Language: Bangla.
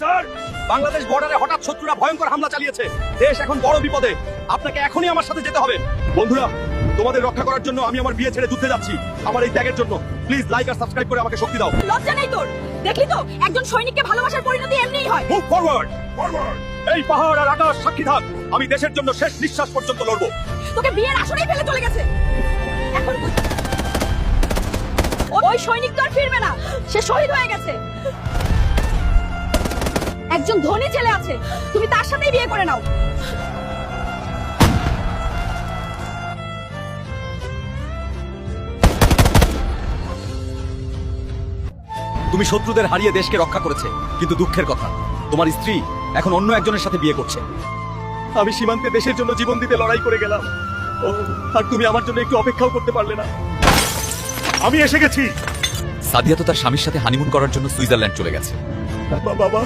স্যার, বাংলাদেশ বর্ডারে হঠাৎ শত্রুরা ভয়ঙ্কর হামলা চালিয়েছে। দেশ এখন বড় বিপদে। আপনাকে এখনই আমার সাথে যেতে হবে। বন্ধুরা, তোমাদের রক্ষা করার জন্য আমি আমার বিয়ে ছেড়ে যুদ্ধে যাচ্ছি। আমার এই ত্যাগের জন্য প্লিজ লাইক আর সাবস্ক্রাইব করে আমাকে শক্তি দাও। লজ্জা নেই তোর? দেখলি তো, একজন সৈনিককে ভালোবাসার পরিণতি এমনিই হয়। Move forward, forward. এই পাহাড় আর আকাশ সাক্ষী থাক, আমি দেশের জন্য শেষ নিঃশ্বাস পর্যন্ত লড়বো। তোকে বিয়ের আসরেই ফেলে চলে গেছে। এখন ওই সৈনিক তো আর ফিরবে না, সে শহীদ হয়ে গেছে। একজন ধনী ছেলে আছে, তুমি তার সাথেই বিয়ে করে নাও। তুমি শত্রুদের হারিয়ে দেশকে রক্ষা করেছে, কিন্তু দুঃখের কথা, তোমার স্ত্রী এখন অন্য একজনের সাথে বিয়ে করছে। আমি সীমান্তে দেশের জন্য জীবন দিতে লড়াই করে গেলাম, আর তুমি আমার জন্য একটু অপেক্ষাও করতে পারলে না। আমি এসে গেছি। সাদিয়া তো তার স্বামীর সাথে হানিমুন করার জন্য সুইজারল্যান্ড চলে গেছে। বাবা,